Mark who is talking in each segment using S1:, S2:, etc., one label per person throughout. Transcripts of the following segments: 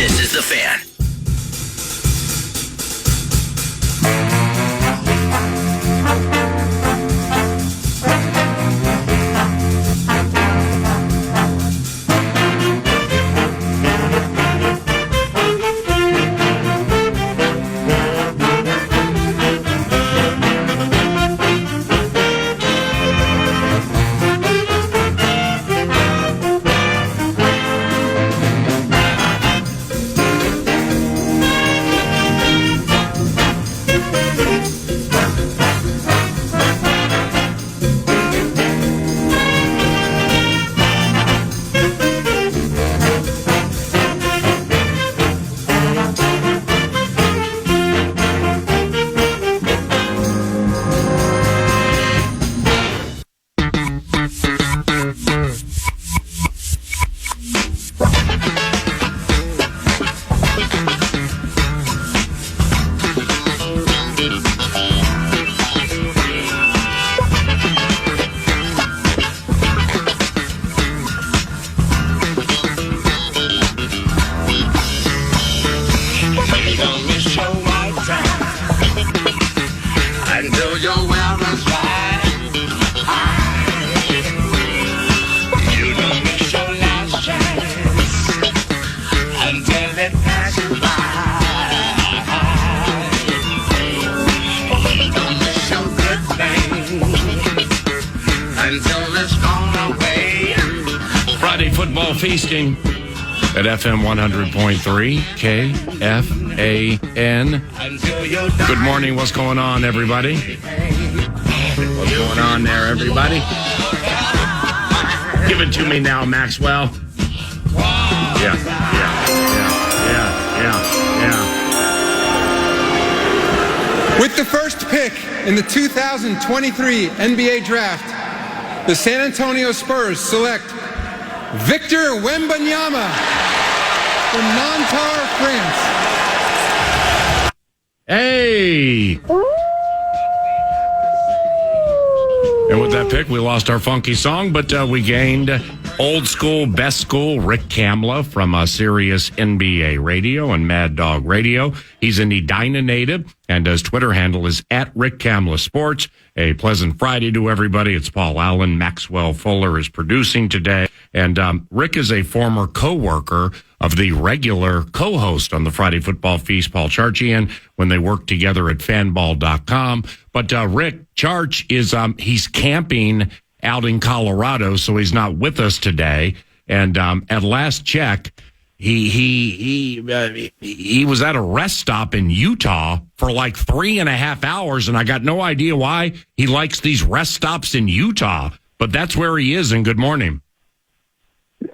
S1: This is The Fan.
S2: Feasting at FM 100.3 KFAN. Good morning. What's going on, everybody? What's going on there, everybody? Give it to me now, Maxwell. Yeah.
S3: With the first pick in the 2023 NBA Draft, the San Antonio Spurs select Victor Wembanyama from Nanterre, France.
S2: Hey! And with that pick, we lost our funky song, but we gained old school, best school Rick Kamla from Sirius NBA Radio and Mad Dog Radio. He's an Edina native, and his Twitter handle is at Rick Kamla Sports. A pleasant Friday to everybody. It's Paul Allen. Maxwell Fuller is producing today. And Rick is a former co-worker of the regular co-host on the Friday Football Feast, Paul Charchian, when they worked together at fanball.com. But Rick Charch is he's camping out in Colorado, so he's not with us today. And at last check, he was at a rest stop in Utah for like 3.5 hours, and I got no idea why he likes these rest stops in Utah. But that's where he is, and good morning.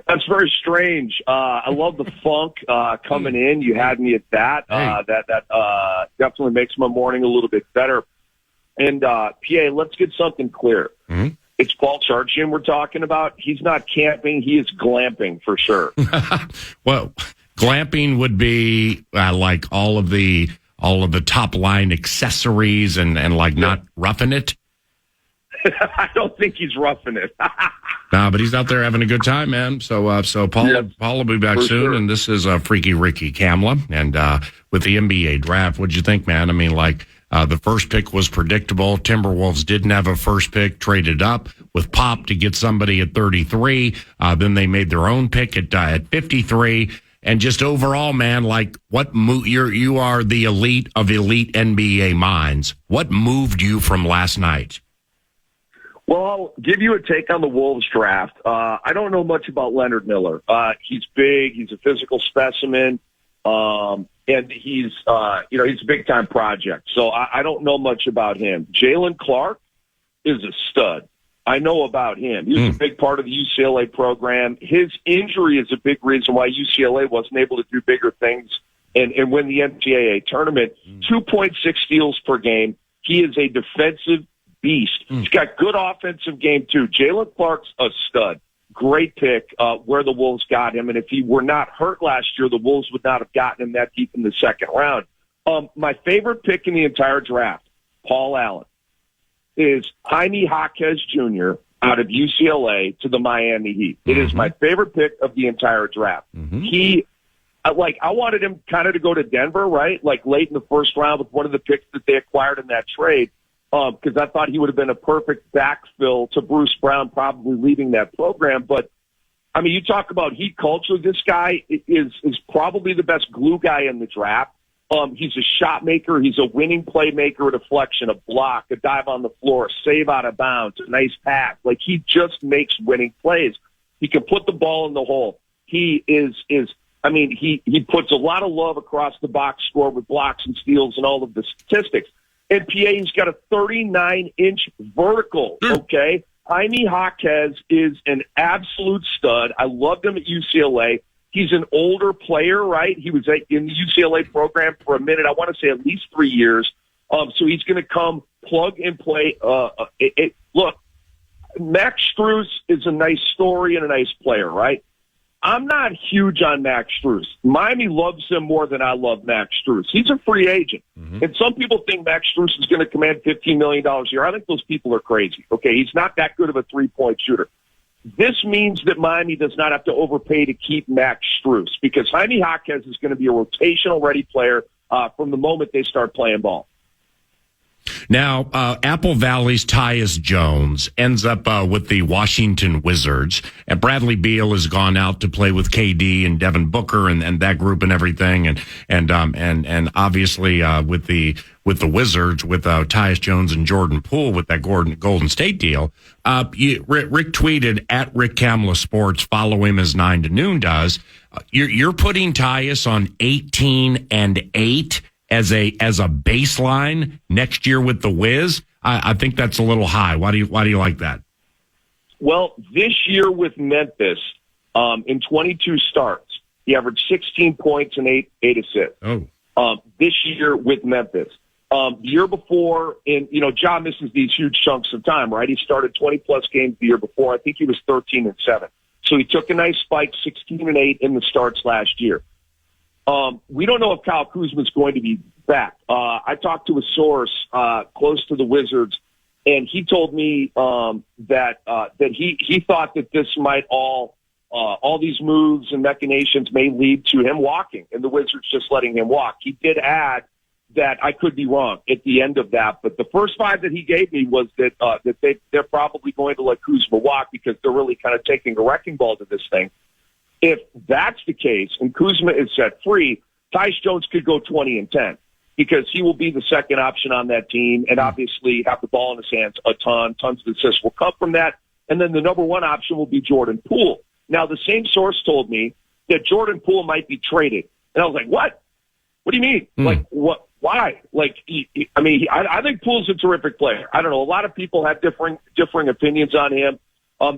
S4: That's very strange. I love the funk coming in. You had me at that. That definitely makes my morning a little bit better. And, PA, let's get something clear. Mm-hmm. It's Paul Charchian we're talking about. He's not camping. He is glamping for sure.
S2: Well, glamping would be like all of the top line accessories and like not roughing it.
S4: I don't think he's roughing it.
S2: No, but he's out there having a good time, man. So Paul will be back soon, sure. And this is Freaky Ricky Kamla. And with the NBA draft, what'd you think, man? I mean, like the first pick was predictable. Timberwolves didn't have a first pick, traded up with Pop to get somebody at 33. Then they made their own pick at 53. And just overall, man, like you are the elite of elite NBA minds. What moved you from last night?
S4: Well, I'll give you a take on the Wolves draft. I don't know much about Leonard Miller. He's big. He's a physical specimen. And he's a big-time project. So I don't know much about him. Jalen Clark is a stud. I know about him. He's a big part of the UCLA program. His injury is a big reason why UCLA wasn't able to do bigger things and win the NCAA tournament. 2.6 steals per game. He is a defensive beast. He's got good offensive game, too. Jalen Clark's a stud. Great pick where the Wolves got him. And if he were not hurt last year, the Wolves would not have gotten him that deep in the second round. My favorite pick in the entire draft, Paul Allen, is Jaime Jaquez Jr. out of UCLA to the Miami Heat. It is my favorite pick of the entire draft. I wanted him kind of to go to Denver, right? Like late in the first round with one of the picks that they acquired in that trade, because I thought he would have been a perfect backfill to Bruce Brown, probably leading that program. But I mean, you talk about heat culture. This guy is probably the best glue guy in the draft. He's a shot maker. He's a winning playmaker, a deflection, a block, a dive on the floor, a save out of bounds, a nice pass. Like, he just makes winning plays. He can put the ball in the hole. He he puts a lot of love across the box score with blocks and steals and all of the statistics. And he's got a 39-inch vertical, okay? Jaime Jaquez is an absolute stud. I loved him at UCLA. He's an older player, right? He was in the UCLA program for a minute. I want to say at least 3 years. So he's going to come plug and play. Look, Max Strus is a nice story and a nice player, right? I'm not huge on Max Strus. Miami loves him more than I love Max Strus. He's a free agent. Mm-hmm. And some people think Max Strus is going to command $15 million a year. I think those people are crazy. Okay, he's not that good of a three-point shooter. This means that Miami does not have to overpay to keep Max Strus, because Jaime Jaquez is going to be a rotational-ready player from the moment they start playing ball.
S2: Now, Apple Valley's Tyus Jones ends up with the Washington Wizards, and Bradley Beal has gone out to play with KD and Devin Booker and that group and everything, and obviously with the Wizards with Tyus Jones and Jordan Poole with that Golden State deal. Rick tweeted at Rick Kamla Sports, follow him as 9 to Noon does. You're putting Tyus on 18-8. As a baseline next year with the Wiz. I think that's a little high. Why do you like that?
S4: Well, this year with Memphis, in 22 starts, he averaged 16 points and eight assists.
S2: Oh,
S4: this year with Memphis. The year before, Ja misses these huge chunks of time, right? He started 20 plus games the year before. I think he was 13-7. So he took a nice spike, 16-8 in the starts last year. We don't know if Kyle Kuzma is going to be back. I talked to a source close to the Wizards, and he told me that he thought that this might all these moves and machinations may lead to him walking, and the Wizards just letting him walk. He did add that I could be wrong at the end of that, but the first 5 that he gave me was that they're probably going to let Kuzma walk because they're really kind of taking a wrecking ball to this thing. If that's the case and Kuzma is set free, Tyus Jones could go 20-10 because he will be the second option on that team and obviously have the ball in his hands a ton. Tons of assists will come from that. And then the number one option will be Jordan Poole. Now, the same source told me that Jordan Poole might be traded. And I was like, what? What do you mean? Like, what? Why? Like, I think Poole's a terrific player. I don't know. A lot of people have differing opinions on him.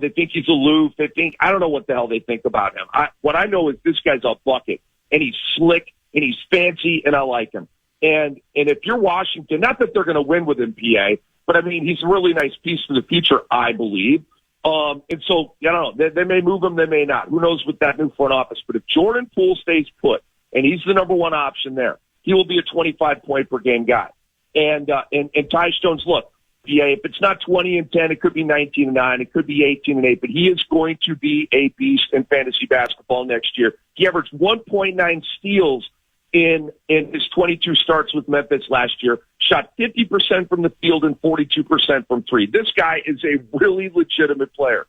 S4: They think he's aloof. I don't know what the hell they think about him. What I know is this guy's a bucket, and he's slick, and he's fancy, and I like him. And if you're Washington, not that they're going to win with him, PA, but I mean, he's a really nice piece for the future, I believe. And so, I don't know, they may move him, they may not. Who knows with that new front office? But if Jordan Poole stays put, and he's the number one option there, he will be a 25-point per game guy. And Tyus Jones, look, if it's not 20-10, it could be 19-9, it could be 18-8, but he is going to be a beast in fantasy basketball next year. He averaged 1.9 steals in his 22 starts with Memphis last year, shot 50% from the field and 42% from three. This guy is a really legitimate player.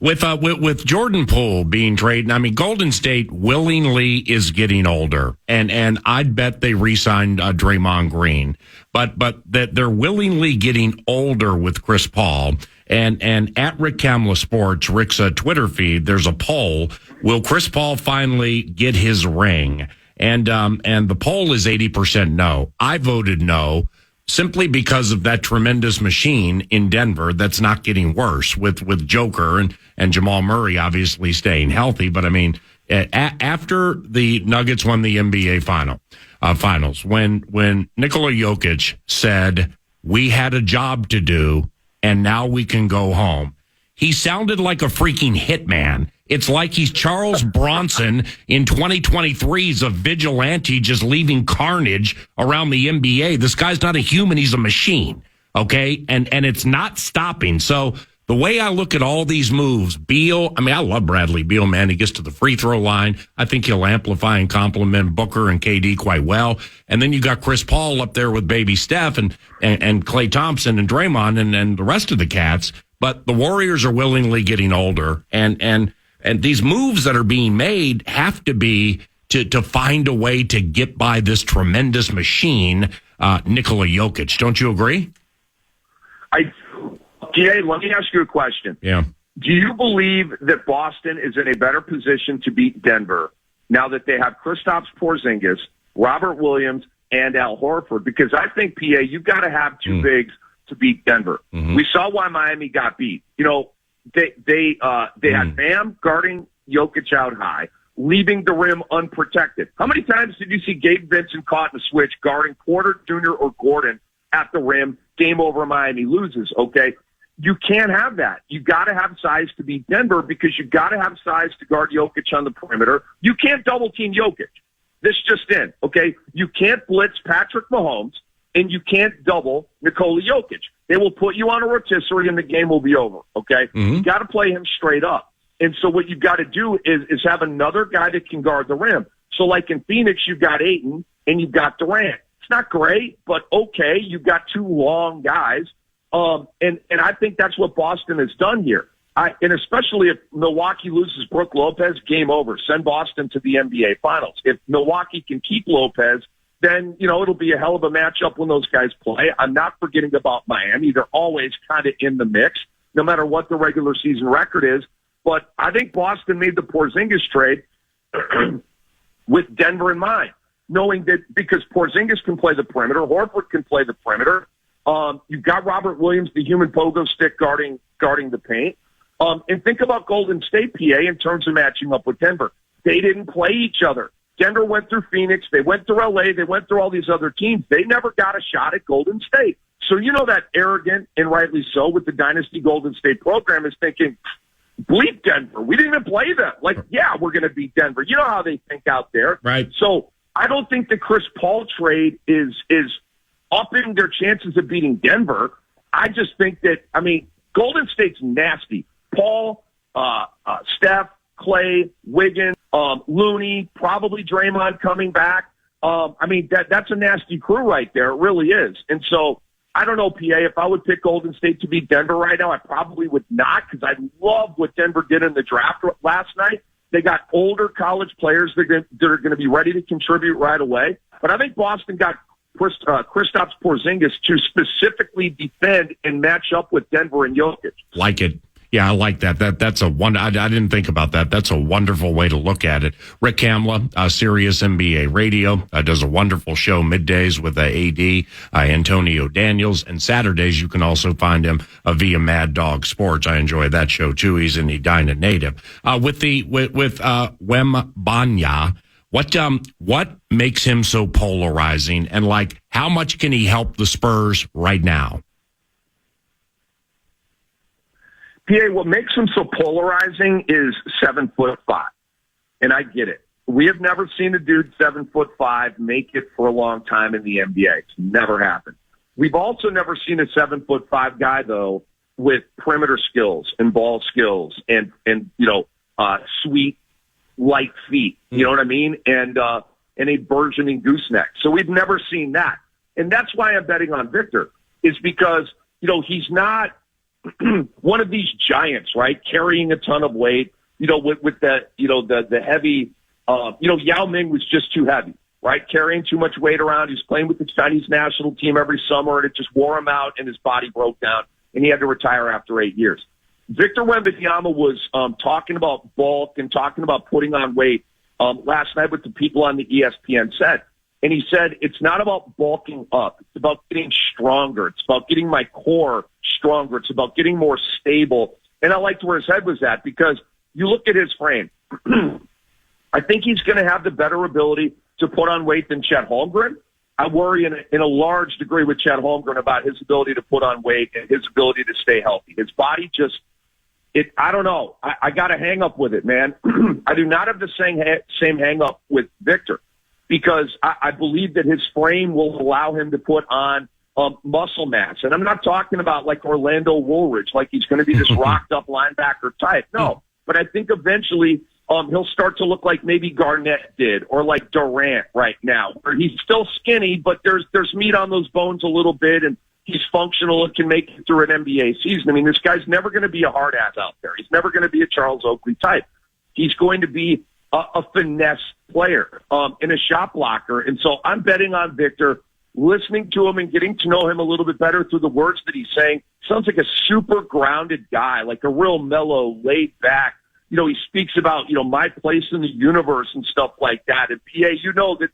S2: With Jordan Poole being traded, I mean, Golden State willingly is getting older, and I'd bet they re-signed Draymond Green, but that they're willingly getting older with Chris Paul. And at Rick Kamla Sports, Rick's Twitter feed, there's a poll: will Chris Paul finally get his ring? And the poll is 80% no. I voted no, simply because of that tremendous machine in Denver that's not getting worse with Joker and Jamal Murray obviously staying healthy. But I mean, after the Nuggets won the NBA finals, when Nikola Jokic said, "We had a job to do and now we can go home," he sounded like a freaking hitman. It's like he's Charles Bronson in 2023's a vigilante just leaving carnage around the NBA. This guy's not a human. He's a machine. Okay. And it's not stopping. So the way I look at all these moves, Beal, I mean, I love Bradley Beal, man. He gets to the free throw line. I think he'll amplify and complement Booker and KD quite well. And then you got Chris Paul up there with baby Steph and Klay Thompson and Draymond and the rest of the cats. But the Warriors are willingly getting older. And these moves that are being made have to be to find a way to get by this tremendous machine, Nikola Jokic. Don't you agree?
S4: Jay, let me ask you a question.
S2: Yeah.
S4: Do you believe that Boston is in a better position to beat Denver now that they have Kristaps Porzingis, Robert Williams, and Al Horford? Because I think, PA, you've got to have two bigs to beat Denver. Mm-hmm. We saw why Miami got beat. You know, they had Bam guarding Jokic out high, leaving the rim unprotected. How many times did you see Gabe Vincent caught in a switch guarding Porter Jr. or Gordon at the rim? Game over, Miami loses, okay? You can't have that. You got to have size to beat Denver because you got to have size to guard Jokic on the perimeter. You can't double team Jokic. This just in, okay? You can't blitz Patrick Mahomes and you can't double Nikola Jokic. They will put you on a rotisserie and the game will be over, okay? Mm-hmm. You got to play him straight up. And so what you've got to do is have another guy that can guard the rim. So like in Phoenix, you've got Ayton and you've got Durant. It's not great, but okay, you've got two long guys. And I think that's what Boston has done here. And especially if Milwaukee loses Brook Lopez, game over. Send Boston to the NBA Finals. If Milwaukee can keep Lopez, then, you know, it'll be a hell of a matchup when those guys play. I'm not forgetting about Miami. They're always kind of in the mix, no matter what the regular season record is. But I think Boston made the Porzingis trade with Denver in mind, knowing that because Porzingis can play the perimeter, Horford can play the perimeter. You've got Robert Williams, the human pogo stick, guarding the paint. And think about Golden State, PA, in terms of matching up with Denver. They didn't play each other. Denver went through Phoenix. They went through L.A. They went through all these other teams. They never got a shot at Golden State. So you know that arrogant, and rightly so, with the Dynasty Golden State program is thinking, bleep Denver. We didn't even play them. Like, yeah, we're going to beat Denver. You know how they think out there.
S2: Right.
S4: So I don't think the Chris Paul trade is upping their chances of beating Denver. I just think that, I mean, Golden State's nasty. Paul, Steph, Clay, Wiggins, Looney, probably Draymond coming back. I mean, that's a nasty crew right there. It really is. And so I don't know, PA, if I would pick Golden State to beat Denver right now, I probably would not, because I love what Denver did in the draft last night. They got older college players that are going to be ready to contribute right away. But I think Boston got Kristaps Porzingis to specifically defend and match up with Denver and Jokic.
S2: Like it. Yeah, I like that. That's a one. I didn't think about that. That's a wonderful way to look at it. Rick Kamla, Sirius NBA Radio, does a wonderful show middays with AD Antonio Daniels, and Saturdays you can also find him via Mad Dog Sports. I enjoy that show too. He's an Edina native. With Wembanyama, what makes him so polarizing, and like how much can he help the Spurs right now?
S4: PA, what makes him so polarizing is 7'5", and I get it. We have never seen a dude 7'5" make it for a long time in the NBA. It's never happened. We've also never seen a 7'5" guy though with perimeter skills and ball skills and sweet light feet. You know what I mean? And a burgeoning gooseneck. So we've never seen that, and that's why I'm betting on Victor. Is because he's not one of these giants, right? Carrying a ton of weight, with the heavy, Yao Ming was just too heavy, right? Carrying too much weight around. He's playing with the Chinese national team every summer, and it just wore him out, and his body broke down, and he had to retire after 8 years. Victor Wembanyama was talking about bulk and talking about putting on weight last night with the people on the ESPN set. And he said, it's not about bulking up. It's about getting stronger. It's about getting my core stronger. It's about getting more stable. And I liked where his head was at, because you look at his frame. I think he's going to have the better ability to put on weight than Chet Holmgren. I worry in a large degree with Chet Holmgren about his ability to put on weight and his ability to stay healthy. His body I don't know. I got a hang up with it, man. I do not have the same hang up with Victor, because I believe that his frame will allow him to put on muscle mass. And I'm not talking about like Orlando Woolridge, like he's going to be this rocked up linebacker type. No, but I think eventually he'll start to look like maybe Garnett did, or like Durant right now, where he's still skinny, but there's meat on those bones a little bit, and he's functional and can make it through an NBA season. I mean, this guy's never going to be a hard ass out there. He's never going to be a Charles Oakley type. He's going to be a finesse player and a shot blocker. And so I'm betting on Victor. Listening to him and getting to know him a little bit better through the words that he's saying, sounds like a super grounded guy, like a real mellow, laid back. You know, he speaks about, you know, my place in the universe and stuff like that. And PA, you know that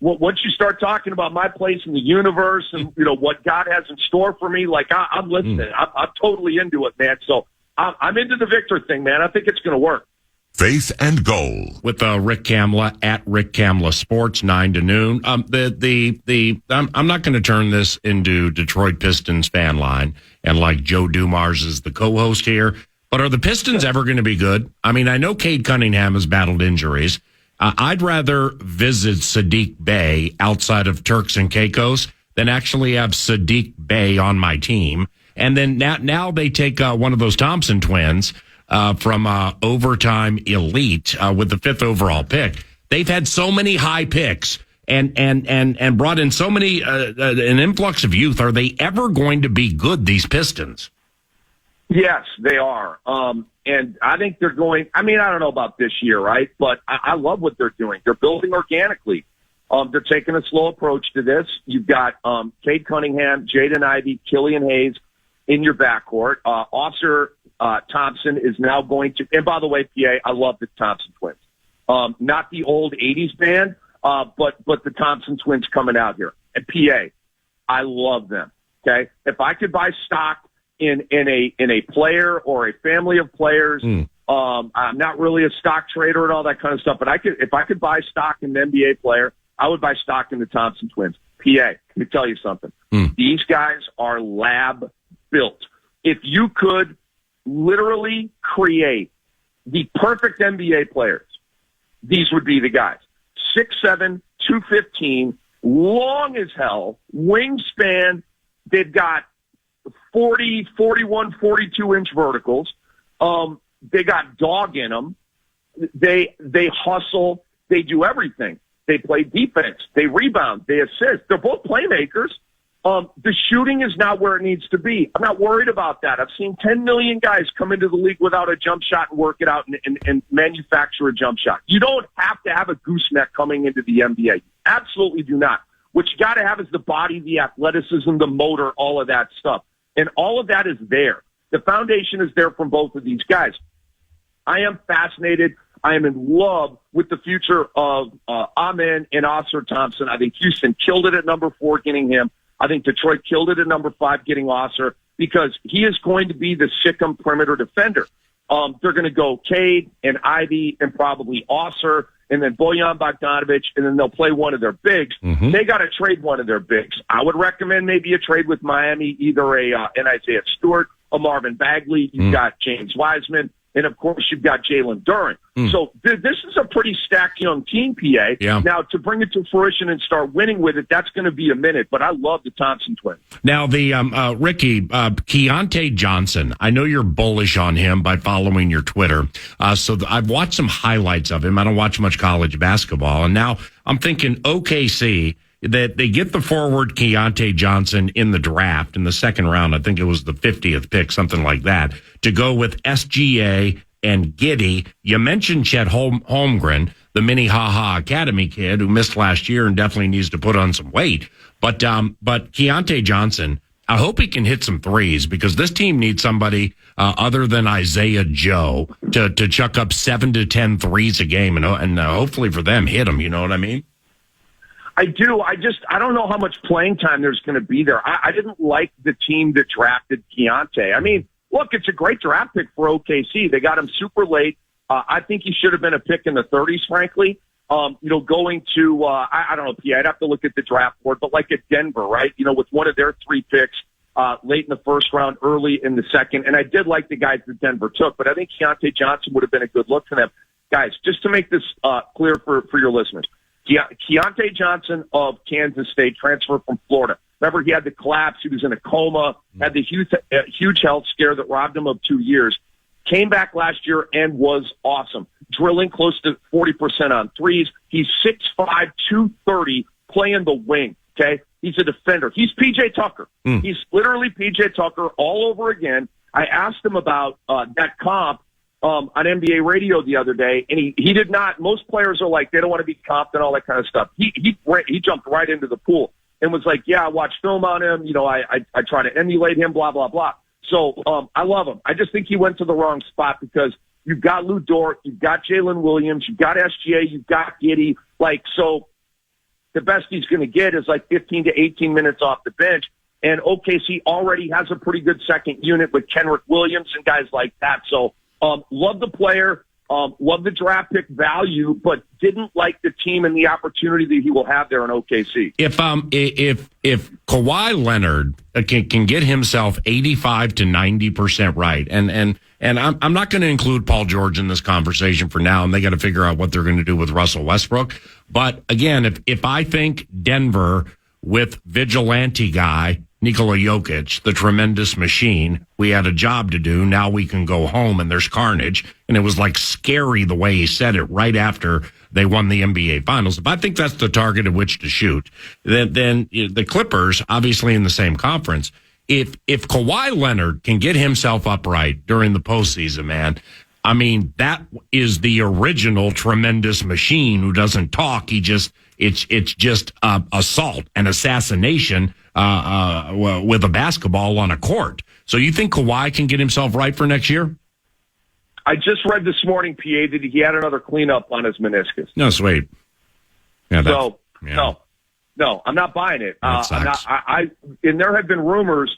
S4: once you start talking about my place in the universe and, you know, what God has in store for me, like I'm listening. I'm totally into it, man. So I'm into the Victor thing, man. I think it's going to work.
S1: Faith and Goal
S2: with Rick Kamla at Rick Kamla Sports 9 to noon. I'm not going to turn this into Detroit Pistons fan line and like Joe Dumars is the co-host here. But are the Pistons ever going to be good? I mean, I know Cade Cunningham has battled injuries. I'd rather visit Sadiq Bey outside of Turks and Caicos than actually have Sadiq Bey on my team. And then now they take one of those Thompson twins. From Overtime Elite with the 5th overall pick. They've had so many high picks and brought in so many an influx of youth. Are they ever going to be good, these Pistons?
S4: Yes, they are. And I think they're going, I mean, I don't know about this year, right? But I love what they're doing. They're building organically. They're taking a slow approach to this. You've got Cade Cunningham, Jaden Ivey, Killian Hayes in your backcourt. Officer Thompson is now going to, and by the way, PA, I love the Thompson twins. Not the old 80s band, but the Thompson twins coming out here. And PA, I love them. Okay. If I could buy stock in a player or a family of players, I'm not really a stock trader and all that kind of stuff, but if I could buy stock in an NBA player, I would buy stock in the Thompson twins. PA, let me tell you something. These guys are lab built. If you could literally create the perfect NBA players, these would be the guys. 6'7", 215, long as hell, wingspan. They've got 40, 41, 42-inch verticals. They got dog in them. They hustle. They do everything. They play defense. They rebound. They assist. They're both playmakers. The shooting is not where it needs to be. I'm not worried about that. I've seen 10 million guys come into the league without a jump shot and work it out and manufacture a jump shot. You don't have to have a gooseneck coming into the NBA. You absolutely do not. What you got to have is the body, the athleticism, the motor, all of that stuff. And all of that is there. The foundation is there from both of these guys. I am fascinated. I am in love with the future of Amen and Officer Thompson. I think Houston killed it at number 4 getting him. I think Detroit killed it at number 5 getting Osser because he is going to be the Sikkim perimeter defender. They're going to go Cade and Ivy and probably Osser and then Bojan Bogdanovic, and then they'll play one of their bigs. They got to trade one of their bigs. I would recommend maybe a trade with Miami, either an Isaiah Stewart, a Marvin Bagley. You've got James Wiseman. And, of course, you've got Jalen Duren. So this is a pretty stacked young team, PA.
S2: Yeah.
S4: Now, to bring it to fruition and start winning with it, that's going to be a minute. But I love the Thompson twins.
S2: Now, the Ricky, Keontae Johnson, I know you're bullish on him by following your Twitter. So I've watched some highlights of him. I don't watch much college basketball. And now I'm thinking OKC, that they get the forward Keontae Johnson in the draft in the second round. I think it was the 50th pick, something like that, to go with SGA and Giddey. You mentioned Chet Holmgren, the Minnehaha Academy kid who missed last year and definitely needs to put on some weight. But Keontae Johnson, I hope he can hit some threes because this team needs somebody other than Isaiah Joe to chuck up 7 to 10 threes a game and hopefully for them hit them. You know what I mean?
S4: I do. I don't know how much playing time there's going to be there. I didn't like the team that drafted Keontae. I mean, look, it's a great draft pick for OKC. They got him super late. I think he should have been a pick in the 30s, frankly. Going to, I don't know, P. I'd have to look at the draft board, but like at Denver, right? With one of their 3 picks late in the first round, early in the second. And I did like the guys that Denver took, but I think Keontae Johnson would have been a good look for them. Guys, just to make this clear for your listeners, Keontae Johnson of Kansas State, transfer from Florida. Remember, he had the collapse. He was in a coma, had the huge health scare that robbed him of 2 years. Came back last year and was awesome, drilling close to 40% on threes. He's 6'5", 230, playing the wing, okay? He's a defender. He's P.J. Tucker. He's literally P.J. Tucker all over again. I asked him about that comp on NBA radio the other day, and he did not. Most players are like, they don't want to be comped and all that kind of stuff. He jumped right into the pool and was like, yeah, I watched film on him. You know, I try to emulate him, blah, blah, blah. So I love him. I just think he went to the wrong spot because you've got Lou Dort, you've got Jalen Williams, you've got SGA, you've got Giddey. Like, so the best he's going to get is like 15 to 18 minutes off the bench. And OKC already has a pretty good second unit with Kenrick Williams and guys like that. So love the player, love the draft pick value, but didn't like the team and the opportunity that he will have there in OKC.
S2: If Kawhi Leonard can get himself 85 to 90% right, and I'm not going to include Paul George in this conversation for now, and they got to figure out what they're going to do with Russell Westbrook. But again, if I think Denver with vigilante guy Nikola Jokic, the tremendous machine, we had a job to do. Now we can go home and there's carnage. And it was like scary the way he said it right after they won the NBA Finals. If I think that's the target at which to shoot, then the Clippers, obviously in the same conference, if Kawhi Leonard can get himself upright during the postseason, man, I mean, that is the original tremendous machine who doesn't talk. It's just assault and assassination with a basketball on a court. So you think Kawhi can get himself right for next year?
S4: I just read this morning, PA, that he had another cleanup on his meniscus.
S2: No, sweet. Yeah,
S4: No, I'm not buying it.
S2: Sucks.
S4: And there have been rumors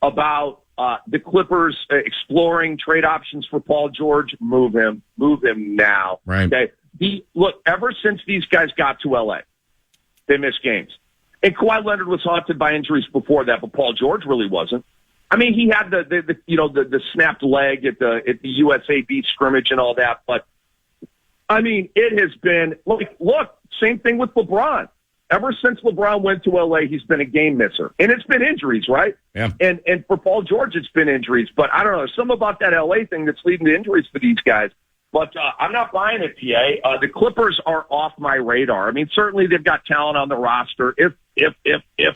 S4: about the Clippers exploring trade options for Paul George. Move him now.
S2: Right.
S4: Okay. Look, ever since these guys got to LA, they missed games. And Kawhi Leonard was haunted by injuries before that, but Paul George really wasn't. I mean, he had the snapped leg at the USAB scrimmage and all that, but I mean, it has been look, same thing with LeBron. Ever since LeBron went to LA, he's been a game misser. And it's been injuries, right?
S2: Yeah.
S4: And for Paul George, it's been injuries. But I don't know, there's something about that LA thing that's leading to injuries for these guys. But I'm not buying it, PA. The Clippers are off my radar. I mean, certainly they've got talent on the roster. If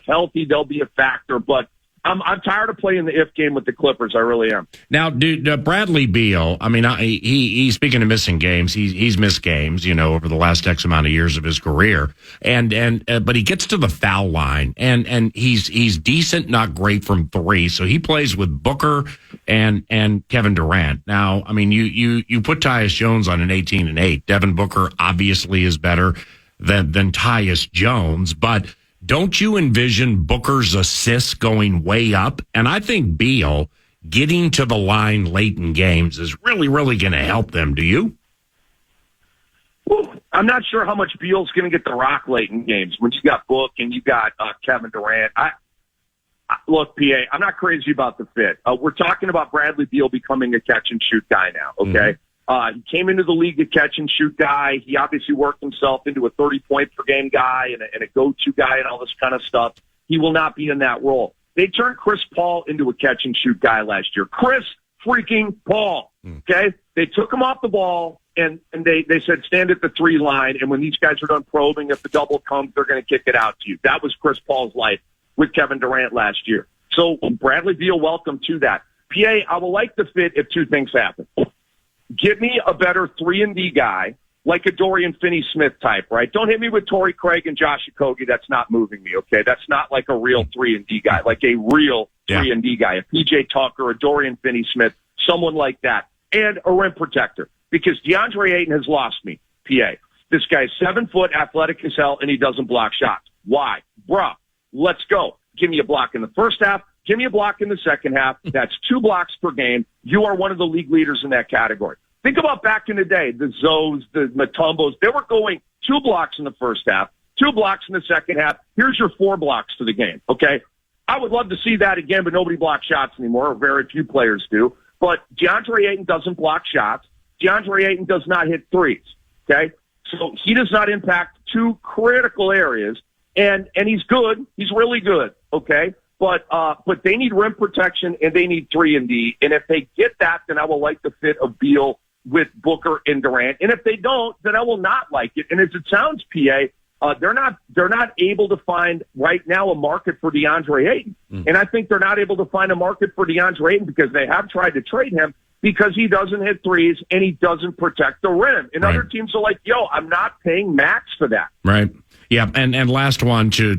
S4: healthy, they'll be a factor. But I'm tired of playing the if game with the Clippers. I really am.
S2: Now, dude, Bradley Beal. I mean, he's speaking of missing games. He's missed games, over the last X amount of years of his career, but he gets to the foul line, and he's decent, not great from three. So he plays with Booker and Kevin Durant. Now, I mean, you put Tyus Jones on an 18-8. Devin Booker obviously is better than Tyus Jones, but don't you envision Booker's assists going way up? And I think Beal getting to the line late in games is really, really going to help them. Do you?
S4: Well, I'm not sure how much Beal's going to get the rock late in games when you got Book and you got Kevin Durant. Look, PA, I'm not crazy about the fit. We're talking about Bradley Beal becoming a catch-and-shoot guy now, okay? Mm-hmm. He came into the league a catch-and-shoot guy. He obviously worked himself into a 30-point-per-game guy and a go-to guy and all this kind of stuff. He will not be in that role. They turned Chris Paul into a catch-and-shoot guy last year. Chris freaking Paul, okay? They took him off the ball, and they said, stand at the three line, and when these guys are done probing, if the double comes, they're going to kick it out to you. That was Chris Paul's life with Kevin Durant last year. So Bradley Beal, welcome to that. PA, I will like the fit if two things happen. Give me a better 3-and-D guy, like a Dorian Finney-Smith type, right? Don't hit me with Torrey Craig and Josh Okogie. That's not moving me, okay? That's not like a real 3-and-D guy, like a real 3-and-D guy, a PJ Tucker, a Dorian Finney-Smith, someone like that, and a rim protector, because DeAndre Ayton has lost me, PA. This guy's 7 foot, athletic as hell, and he doesn't block shots. Why? Bruh, let's go. Give me a block in the first half. Give me a block in the second half. That's 2 blocks per game. You are one of the league leaders in that category. Think about back in the day, the Zos, the Matumbos. They were going 2 blocks in the first half, 2 blocks in the second half. Here's your 4 blocks to the game, okay? I would love to see that again, but nobody blocks shots anymore, or very few players do. But DeAndre Ayton doesn't block shots. DeAndre Ayton does not hit threes, okay? So he does not impact 2 critical areas, and he's good. He's really good. okay? But they need rim protection and they need 3-and-D. And if they get that, then I will like the fit of Beal with Booker and Durant. And if they don't, then I will not like it. And as it sounds, PA, they're not able to find right now a market for DeAndre Ayton. And I think they're not able to find a market for DeAndre Ayton because they have tried to trade him because he doesn't hit threes and he doesn't protect the rim. And other teams are like, yo, I'm not paying max for that.
S2: Right. Yeah, and last one to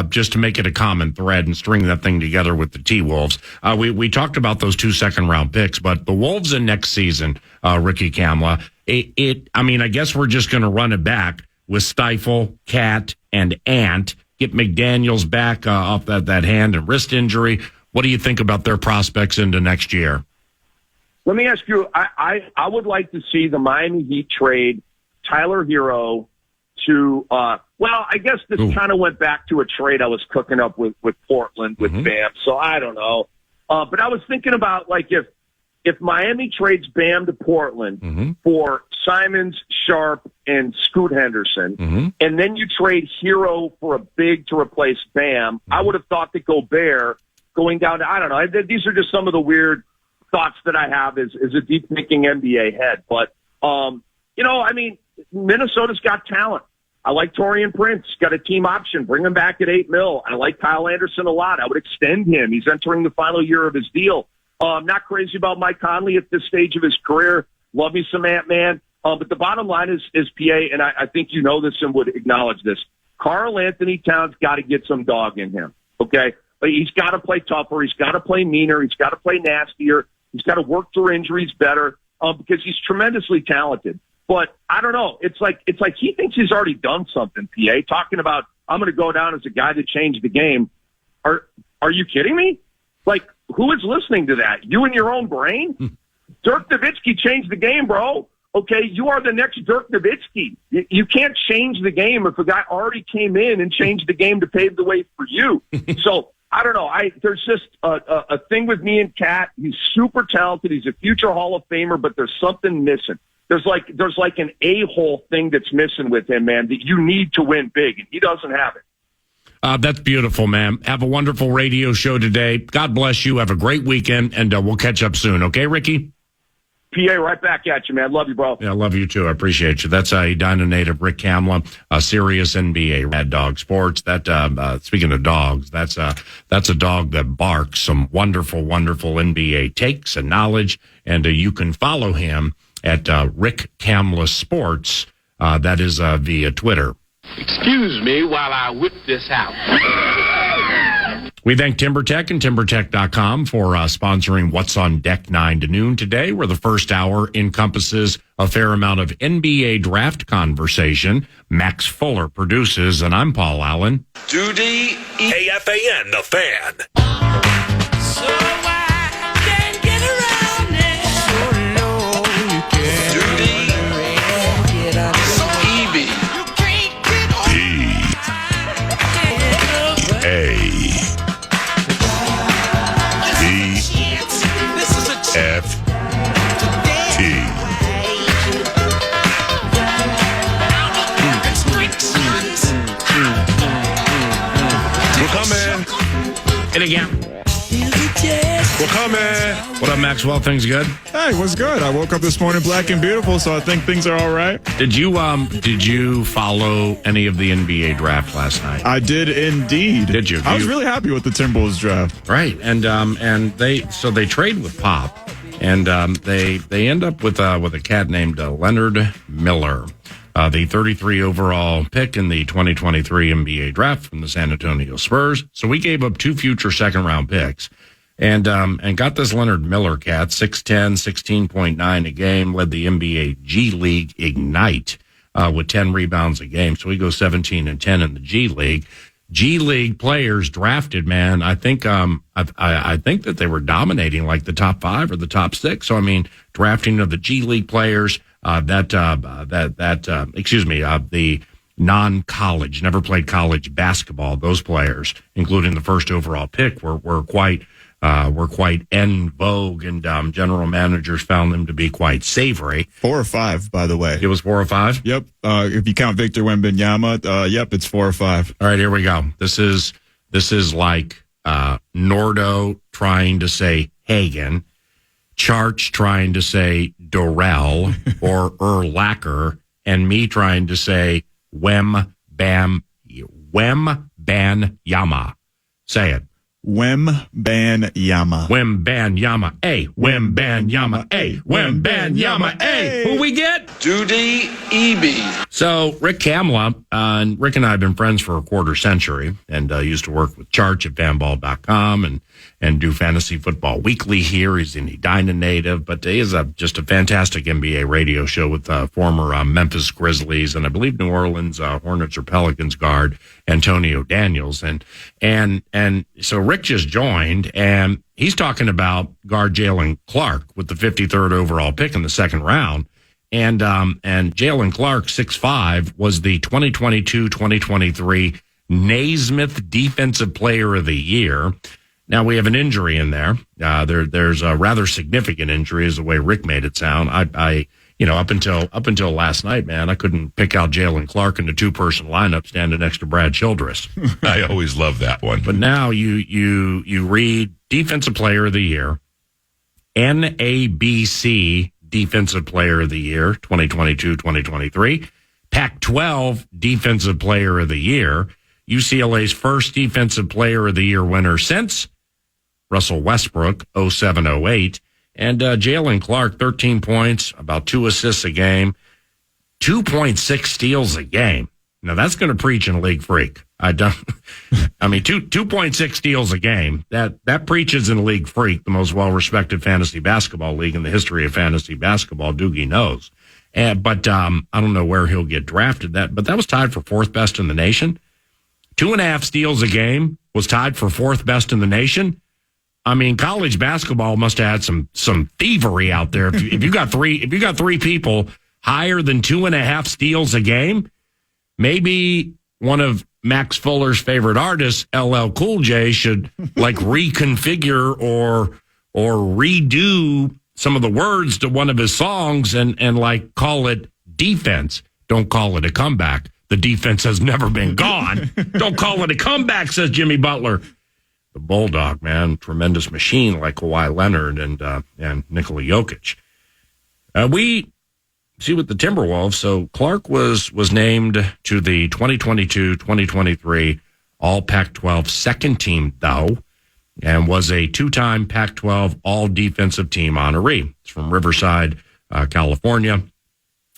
S2: just to make it a common thread and string that thing together with the T-Wolves. We talked about those 2 second-round picks, but the Wolves in next season, Ricky Kamla, I guess we're just going to run it back with Stifle, Cat, and Ant, get McDaniels back off that hand and wrist injury. What do you think about their prospects into next year?
S4: Let me ask you, I would like to see the Miami Heat trade Tyler Hero to, I guess this kind of went back to a trade I was cooking up with Portland with Bam. So I don't know. But I was thinking about like if Miami trades Bam to Portland for Simons, Sharp, and Scoot Henderson, and then you trade Hero for a big to replace Bam, I would have thought that Gobert going down to, I don't know. These are just some of the weird thoughts that I have as a deep thinking NBA head. But, Minnesota's got talent. I like Taurean Prince. Got a team option. Bring him back at $8 million. I like Kyle Anderson a lot. I would extend him. He's entering the final year of his deal. I'm not crazy about Mike Conley at this stage of his career. Love me some Ant-Man. But the bottom line is PA, and I think you know this and would acknowledge this. Karl Anthony Towns got to get some dog in him, okay? But he's got to play tougher. He's got to play meaner. He's got to play nastier. He's got to work through injuries better because he's tremendously talented. But I don't know. It's like he thinks he's already done something, PA, talking about, I'm going to go down as a guy that changed the game. Are you kidding me? Like, who is listening to that? You in your own brain? Dirk Nowitzki changed the game, bro. Okay, you are the next Dirk Nowitzki. You can't change the game if a guy already came in and changed the game to pave the way for you. So, I don't know. There's just a thing with me and Kat. He's super talented. He's a future Hall of Famer, but there's something missing. There's like an a-hole thing that's missing with him, man, that you need to win big, and he doesn't have it.
S2: That's beautiful, man. Have a wonderful radio show today. God bless you. Have a great weekend, and we'll catch up soon. Okay, Ricky?
S4: PA, right back at you, man. Love you, bro.
S2: Yeah, I love you, too. I appreciate you. That's Edina native Rick Kamla, Sirius NBA, Rad Dog Sports. That speaking of dogs, that's a dog that barks some wonderful, wonderful NBA takes and knowledge, and you can follow him at Rick Kamla Sports. That is via Twitter.
S5: Excuse me while I whip this out.
S2: We thank TimberTech and TimberTech.com for sponsoring What's on Deck 9 to noon today, where the first hour encompasses a fair amount of NBA draft conversation. Max Fuller produces, and I'm Paul Allen.
S1: Duty KFAN, the Fan.
S6: So I can get around it. So low you can.
S1: Duty EB.
S6: You can't get on. This is a
S1: F T. We're coming.
S2: And again.
S1: We're coming.
S2: What up, Maxwell? Things good?
S7: Hey, what's good? I woke up this morning black and beautiful, so I think things are all right.
S2: Did you follow any of the NBA draft last night?
S7: I did indeed.
S2: Did you?
S7: I was really happy with the Timberwolves draft.
S2: Right, and they trade with Pop, and they end up with a cat named Leonard Miller, the 33 overall pick in the 2023 NBA draft from the San Antonio Spurs. So we gave up 2 future second round picks. And got this Leonard Miller cat, 6'10", 16.9 a game, led the NBA G League Ignite with 10 rebounds a game. So he goes 17 and 10 in the G League. G League players drafted, man. I think I think that they were dominating like the top 5 or the top 6. So I mean, drafting of the G League players, the non-college, never played college basketball. Those players, including the first overall pick, were quite en vogue, and general managers found them to be quite savory.
S7: 4 or 5, by the way.
S2: It was 4 or 5?
S7: Yep. If you count Victor Wembanyama, yep, it's 4 or 5.
S2: All right, here we go. This is This is like Nordo trying to say Hagen, Charch trying to say Dorel or Erlacher, and me trying to say Wem Ban Yama. Say it.
S7: Wem Ban Yama.
S2: Wem Ban Yama A. Wem Ban Yama A. Wem Ban Yama A. Who we get?
S5: Duty EB.
S2: So Rick Kamla, and Rick and I have been friends for a quarter century, and used to work with Charch at fanball.com and do fantasy football weekly here. He's an Edina native, but he is just a fantastic NBA radio show with former Memphis Grizzlies and I believe New Orleans Hornets or Pelicans guard Antonio Daniels. And so Rick just joined, and he's talking about guard Jalen Clark with the 53rd overall pick in the second round. And Jalen Clark, 6'5", was the 2022-2023 Naismith Defensive Player of the Year. Now, we have an injury in there. There's a rather significant injury, is the way Rick made it sound. I up until last night, man, I couldn't pick out Jalen Clark in the two-person lineup standing next to Brad Childress.
S1: I always love that one.
S2: But now you read Defensive Player of the Year, NABC Defensive Player of the Year, 2022-2023, Pac-12 Defensive Player of the Year, UCLA's first Defensive Player of the Year winner since Russell Westbrook, 07-08, and Jalen Clark, 13 points, about 2 assists a game, 2.6 steals a game. Now that's going to preach in League Freak. 2.6 steals a game. That preaches in League Freak, the most well-respected fantasy basketball league in the history of fantasy basketball. Doogie knows. But I don't know where he'll get drafted. But that was tied for fourth best in the nation. 2.5 steals a game was tied for fourth best in the nation. I mean, college basketball must have had some thievery out there. If you got three people higher than 2.5 steals a game, maybe one of Max Fuller's favorite artists, LL Cool J, should like reconfigure or redo some of the words to one of his songs and like call it defense. Don't call it a comeback. The defense has never been gone. Don't call it a comeback, says Jimmy Butler. The Bulldog, man, tremendous machine like Kawhi Leonard and Nikola Jokic. We see with the Timberwolves. So Clark was named to the 2022-2023 All Pac-12 second team, though, and was a two-time Pac-12 All Defensive Team honoree. It's from Riverside, California.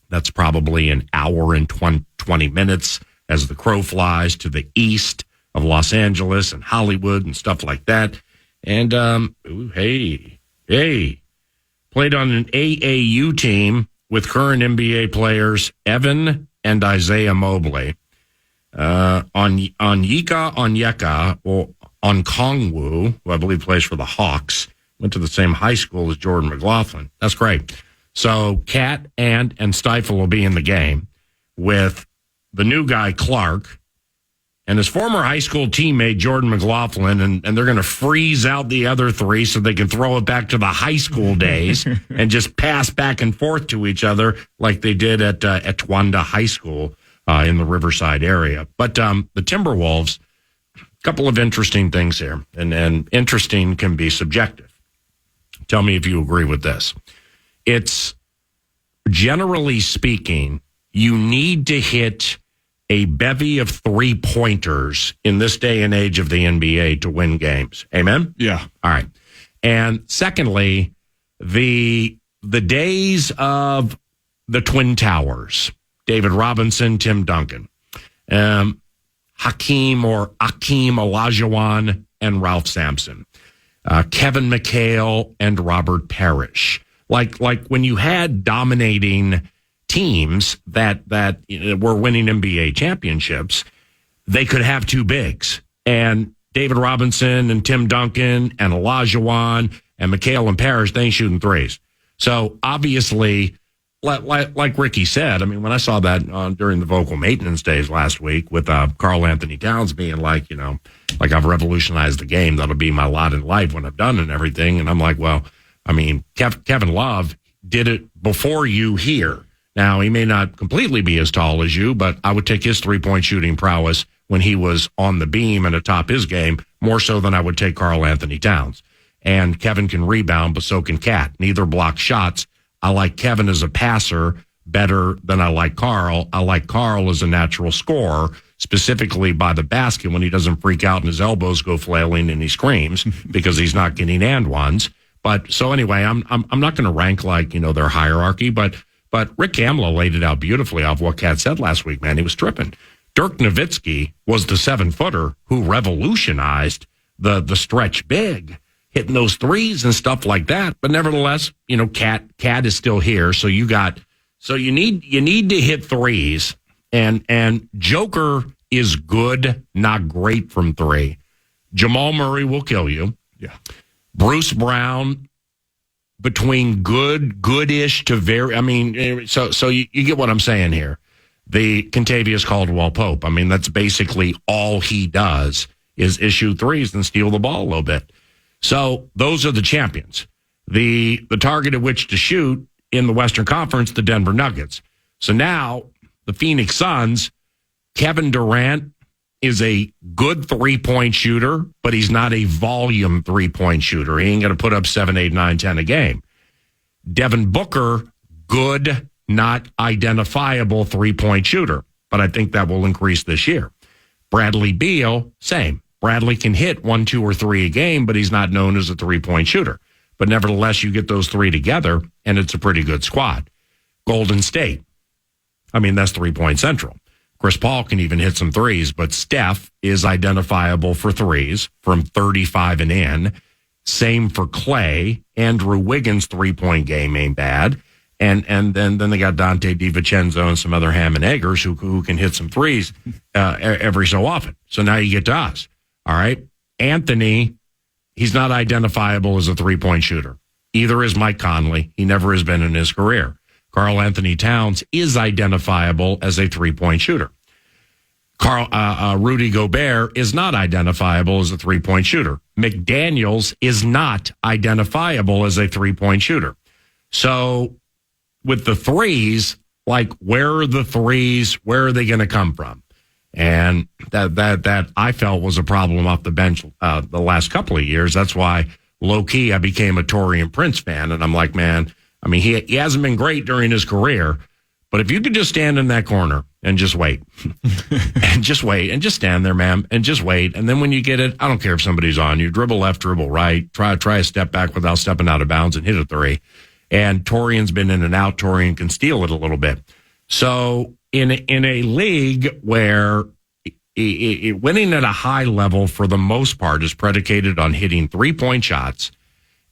S2: That's probably an hour and 20 minutes as the crow flies to the east of Los Angeles and Hollywood and stuff like that. And, played on an AAU team with current NBA players Evan and Isaiah Mobley. Onyeka or Onkongwu, who I believe plays for the Hawks, went to the same high school as Jordan McLaughlin. That's great. So Cat, Ant, and Stifle will be in the game with the new guy, Clark, and his former high school teammate, Jordan McLaughlin, and they're going to freeze out the other three so they can throw it back to the high school days and just pass back and forth to each other like they did at Twanda High School in the Riverside area. But the Timberwolves, a couple of interesting things here, and interesting can be subjective. Tell me if you agree with this. It's, generally speaking, you need to hit a bevy of three-pointers in this day and age of the NBA to win games. Amen?
S7: Yeah.
S2: All right. And secondly, the days of the Twin Towers, David Robinson, Tim Duncan, Hakeem Olajuwon, and Ralph Sampson, Kevin McHale, and Robert Parrish. Like when you had dominating teams that were winning NBA championships, they could have two bigs. And David Robinson and Tim Duncan and Olajuwon and McHale and Parrish, they ain't shooting threes. So obviously, like Ricky said, I mean, when I saw that during the vocal maintenance days last week with Karl Anthony Towns being like, like I've revolutionized the game, that'll be my lot in life when I'm done and everything. And I'm like, well, I mean, Kevin Love did it before you here. Now, he may not completely be as tall as you, but I would take his three-point shooting prowess when he was on the beam and atop his game, more so than I would take Karl Anthony Towns. And Kevin can rebound, but so can Cat. Neither block shots. I like Kevin as a passer better than I like Karl. I like Karl as a natural scorer, specifically by the basket when he doesn't freak out and his elbows go flailing and he screams because he's not getting and ones. But so anyway, I'm not going to rank like, their hierarchy, but Rick Kamla laid it out beautifully off what Cat said last week, man. He was tripping. Dirk Nowitzki was the 7-footer who revolutionized the stretch big, hitting those threes and stuff like that. But nevertheless, Cat is still here. So you need to hit threes, and Joker is good, not great from three. Jamal Murray will kill you.
S7: Yeah.
S2: Bruce Brown, between goodish to very, so you get what I'm saying here. The Kentavious Caldwell-Pope, that's basically all he does is issue threes and steal the ball a little bit. So those are the champions. The target at which to shoot in the Western Conference, the Denver Nuggets. So now the Phoenix Suns, Kevin Durant is a good 3-point shooter, but he's not a volume 3-point shooter. He ain't going to put up 7, 8, 9, 10 a game. Devin Booker, good, not identifiable 3-point shooter, but I think that will increase this year. Bradley Beal, same. Bradley can hit 1, 2, or 3 a game, but he's not known as a 3-point shooter. But nevertheless, you get those three together, and it's a pretty good squad. Golden State, that's 3-point central. Chris Paul can even hit some threes, but Steph is identifiable for threes from 35 and in. Same for Clay. Andrew Wiggins' 3-point game ain't bad. And then they got Dante DiVincenzo and some other ham and eggers who can hit some threes every so often. So now you get to us. All right. Anthony, he's not identifiable as a 3-point shooter. Either is Mike Conley. He never has been in his career. Karl Anthony Towns is identifiable as a 3-point shooter. Rudy Gobert is not identifiable as a 3-point shooter. McDaniels is not identifiable as a 3-point shooter. So with the threes, where are the threes? Where are they going to come from? And that I felt was a problem off the bench the last couple of years. That's why, low-key, I became a Taurean Prince fan. And I'm like, man, he hasn't been great during his career. But if you could just stand in that corner and just wait, and just wait, and just stand there, ma'am, and just wait. And then when you get it, I don't care if somebody's on you. Dribble left, dribble right. Try a step back without stepping out of bounds and hit a three. And Torian's been in and out. Torian can steal it a little bit. So in a league where winning at a high level for the most part is predicated on hitting 3-point shots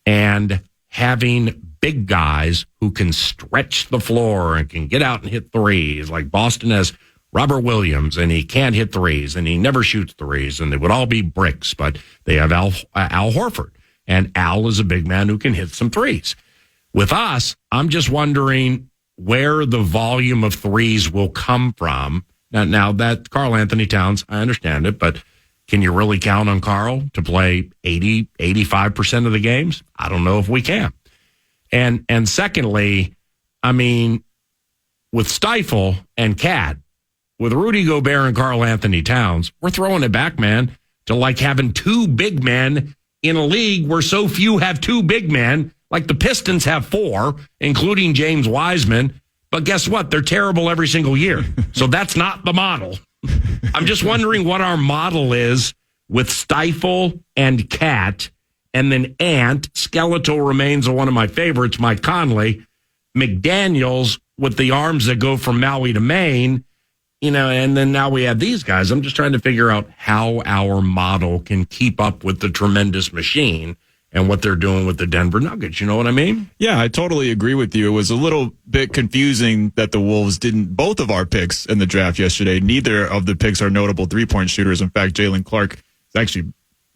S2: and having big guys who can stretch the floor and can get out and hit threes, like Boston has Robert Williams, and he can't hit threes, and he never shoots threes, and they would all be bricks, but they have Al Horford, and Al is a big man who can hit some threes. With us, I'm just wondering where the volume of threes will come from. Now that Karl Anthony Towns, I understand it, but can you really count on Karl to play 80, 85% of the games? I don't know if we can. And secondly, with Stifle and Cat, with Rudy Gobert and Karl Anthony Towns, we're throwing it back, man, to having two big men in a league where so few have two big men. Like the Pistons have 4, including James Wiseman. But guess what? They're terrible every single year. So that's not the model. I'm just wondering what our model is with Stifle and Cat, and then Ant. Skeletal remains one of my favorites, Mike Conley. McDaniels with the arms that go from Maui to Maine, and then now we have these guys. I'm just trying to figure out how our model can keep up with the tremendous machine and what they're doing with the Denver Nuggets. You know what I mean?
S7: Yeah, I totally agree with you. It was a little bit confusing that the Wolves didn't both of our picks in the draft yesterday. Neither of the picks are notable 3-point shooters. In fact, Jalen Clark is actually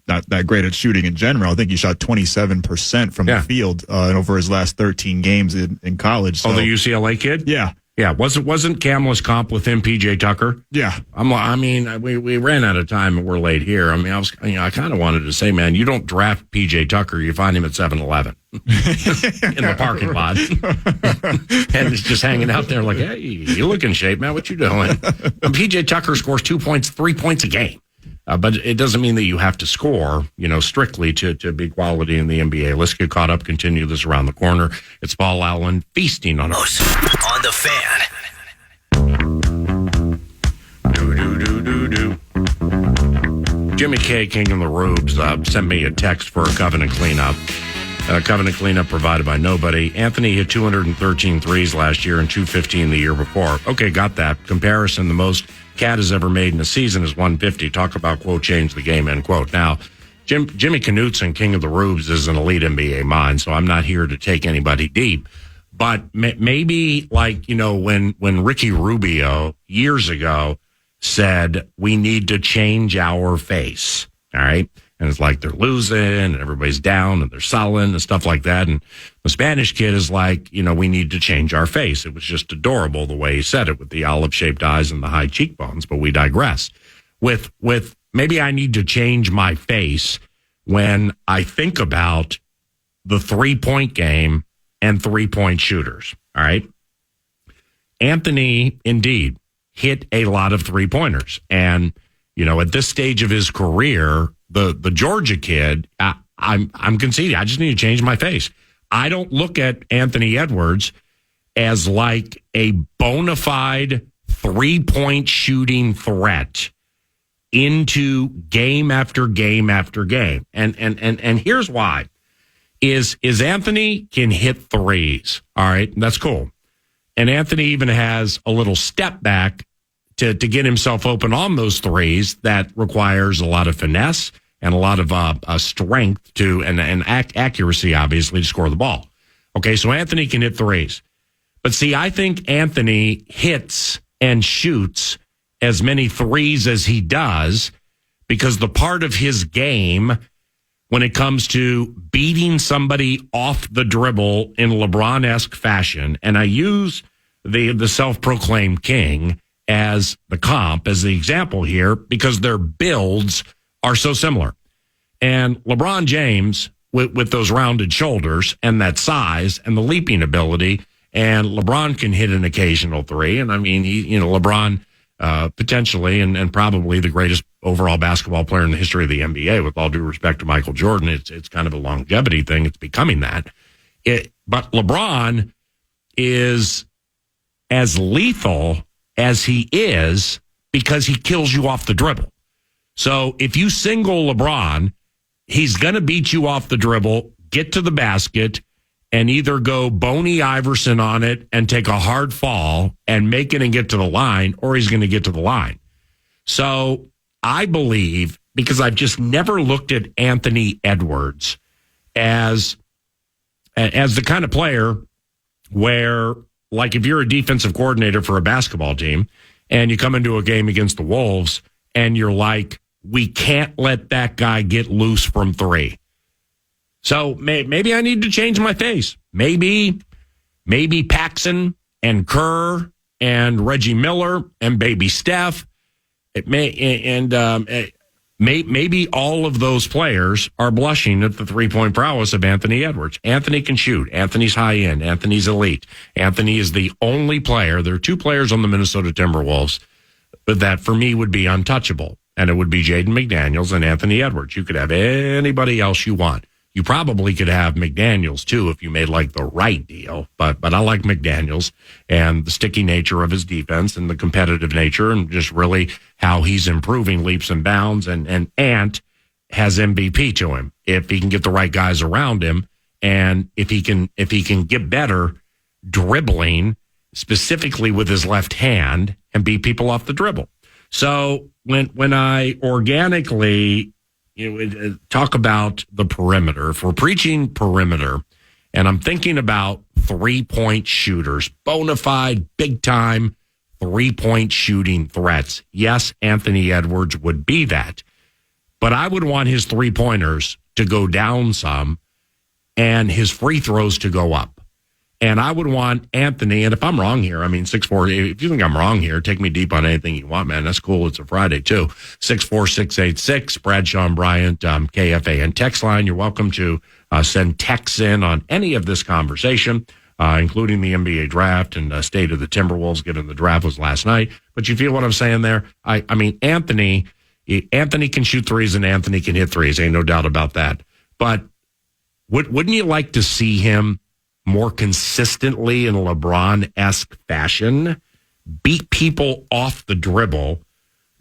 S7: not that great at shooting in general. I think he shot 27% from the field over his last 13 games in college. So,
S2: the UCLA kid?
S7: Yeah.
S2: Yeah, wasn't Kamla's comp with him PJ Tucker?
S7: Yeah.
S2: We ran out of time and we're late here. I mean, I kind of wanted to say, man, you don't draft PJ Tucker, you find him at 7-Eleven in the parking lot, and he's just hanging out there like, hey, you look in shape, man. What you doing? And PJ Tucker scores 2 points, 3 points a game. But it doesn't mean that you have to score, strictly to be quality in the NBA. Let's get caught up, continue this around the corner. It's Paul Allen feasting on us.
S8: On the Fan.
S2: Jimmy K, King of the Rubes, sent me a text for a covenant cleanup. Covenant cleanup provided by nobody. Anthony hit 213 threes last year and 215 the year before. Okay, got that. Comparison, the most Cat has ever made in a season is 150. Talk about, quote, change the game, end quote. Now, Jimmy Knutson, King of the Rubes, is an elite NBA mind, so I'm not here to take anybody deep. But maybe, when Ricky Rubio years ago said, we need to change our face, all right? And it's like they're losing and everybody's down and they're sullen and stuff like that. And the Spanish kid is like, we need to change our face. It was just adorable the way he said it with the olive-shaped eyes and the high cheekbones, but we digress. With maybe I need to change my face when I think about the 3-point game and 3-point shooters, all right? Anthony, indeed, hit a lot of 3-pointers. And, at this stage of his career, the Georgia kid, I'm conceding. I just need to change my face. I don't look at Anthony Edwards as like a bona fide 3-point shooting threat into game after game after game. And here's why. Is Anthony can hit threes. All right, that's cool. And Anthony even has a little step back to get himself open on those threes that requires a lot of finesse and a lot of strength and accuracy, obviously, to score the ball. Okay, so Anthony can hit threes. But see, I think Anthony hits and shoots as many threes as he does because the part of his game when it comes to beating somebody off the dribble in LeBron-esque fashion, and I use the self-proclaimed king as the comp, as the example here, because their builds are so similar. And LeBron James, with those rounded shoulders and that size and the leaping ability, and LeBron can hit an occasional three. And I mean, LeBron potentially and probably the greatest overall basketball player in the history of the NBA, with all due respect to Michael Jordan. It's kind of a longevity thing. It's becoming that. But LeBron is as lethal as he is because he kills you off the dribble. So if you single LeBron, he's going to beat you off the dribble, get to the basket, and either go Boney Iverson on it and take a hard fall and make it and get to the line, or he's going to get to the line. So I believe, because I've just never looked at Anthony Edwards as the kind of player where, like, if you're a defensive coordinator for a basketball team and you come into a game against the Wolves and you're like, we can't let that guy get loose from three. So maybe I need to change my face. Maybe Paxson and Kerr and Reggie Miller and baby Steph. Maybe all of those players are blushing at the 3-point prowess of Anthony Edwards. Anthony can shoot. Anthony's high end. Anthony's elite. Anthony is the only player. There are 2 players on the Minnesota Timberwolves that for me would be untouchable. And it would be Jaden McDaniels and Anthony Edwards. You could have anybody else you want. You probably could have McDaniels too if you made like the right deal. But I like McDaniels and the sticky nature of his defense and the competitive nature and just really how he's improving leaps and bounds. And Ant has MVP to him if he can get the right guys around him, and if he can get better dribbling, specifically with his left hand, and beat people off the dribble. So when I organically talk about the perimeter, if we're preaching perimeter, and I'm thinking about 3-point shooters, bona fide, big time 3-point shooting threats. Yes, Anthony Edwards would be that, but I would want his 3-pointers to go down some and his free throws to go up. And I would want Anthony, and if I'm wrong here, I mean, 6'4", if you think I'm wrong here, take me deep on anything you want, man. That's cool. It's a Friday, too. 64686, Bradshaw and Bryant, KFAN text line. You're welcome to send texts in on any of this conversation, including the NBA draft and state of the Timberwolves, given the draft was last night. But you feel what I'm saying there? I mean, Anthony can shoot threes and Anthony can hit threes. Ain't no doubt about that. But wouldn't you like to see him more consistently in a LeBron-esque fashion, beat people off the dribble,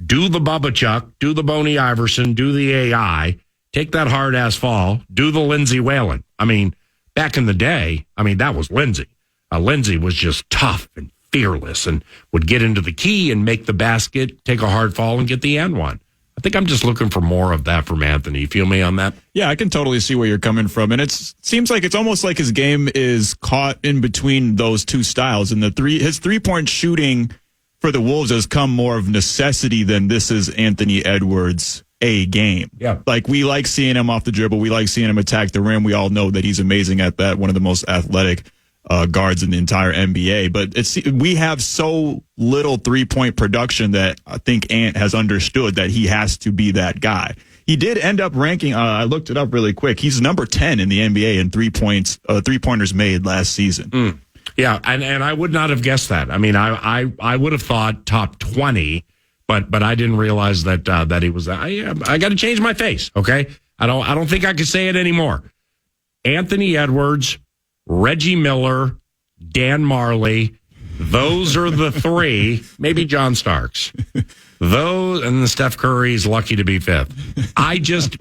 S2: do the Bubba Chuck, do the Boney Iverson, do the AI, take that hard-ass fall, do the Lindsey Whalen. I mean, back in the day, that was Lindsey. Lindsey was just tough and fearless and would get into the key and make the basket, take a hard fall, and get the and one. I think I'm just looking for more of that from Anthony. You feel me on that?
S7: Yeah, I can totally see where you're coming from. And it seems like it's almost like his game is caught in between those two styles. And his three-point shooting for the Wolves has come more of necessity than this is Anthony Edwards' A game. Yeah. Like, we like seeing him off the dribble. We like seeing him attack the rim. We all know that he's amazing at that, one of the most athletic guards in the entire NBA. But we have so little three-point production that I think Ant has understood that he has to be that guy. He did end up ranking, I looked it up really quick, he's number 10 in the NBA in three-pointers made last season.
S2: Yeah, and I would not have guessed that. I mean, I would have thought top 20, but I didn't realize that he was. I got to change my face. Okay, I don't think I can say it anymore. Anthony Edwards, Reggie Miller, Dan Marley, those are the three. Maybe John Starks. Those and the Steph Curry's lucky to be fifth.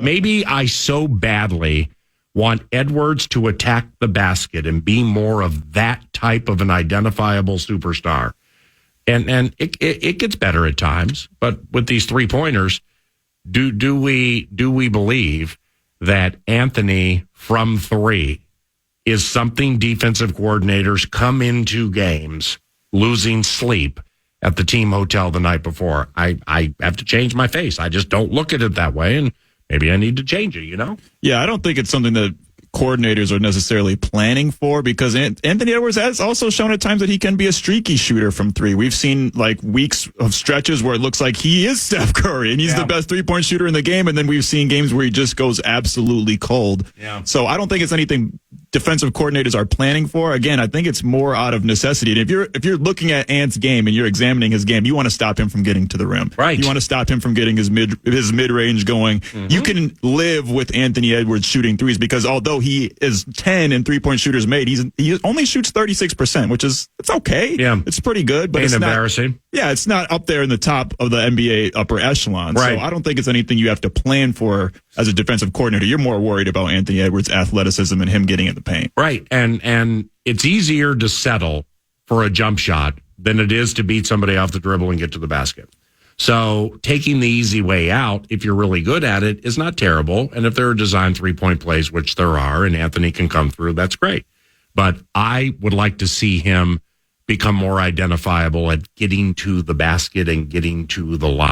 S2: Maybe I so badly want Edwards to attack the basket and be more of that type of an identifiable superstar. And it gets better at times, but with these 3-pointers, do we believe that Anthony from 3 is something defensive coordinators come into games losing sleep at the team hotel the night before? I have to change my face. I just don't look at it that way, and maybe I need to change it,
S7: Yeah, I don't think it's something that coordinators are necessarily planning for, because Anthony Edwards has also shown at times that he can be a streaky shooter from 3. We've seen weeks of stretches where it looks like he is Steph Curry and he's the best 3-point shooter in the game, and then we've seen games where he just goes absolutely cold. Yeah. So I don't think it's anything defensive coordinators are planning for. Again, I think it's more out of necessity. And if you're looking at Ant's game and you're examining his game, you want to stop him from getting to the rim. Right. You want to stop him from getting his mid-range going. Mm-hmm. You can live with Anthony Edwards shooting threes, because although he is 10 in 3-point shooters made, he only shoots 36%, which is, it's okay. Yeah. It's pretty good, but it's
S2: embarrassing.
S7: It's not up there in the top of the NBA upper echelon.
S2: Right.
S7: So I don't think it's anything you have to plan for as a defensive coordinator. You're more worried about Anthony Edwards' athleticism and him getting in the paint.
S2: Right. And it's easier to settle for a jump shot than it is to beat somebody off the dribble and get to the basket. So taking the easy way out, if you're really good at it, is not terrible. And if there are designed 3-point plays, which there are, and Anthony can come through, that's great. But I would like to see him become more identifiable at getting to the basket and getting to the line.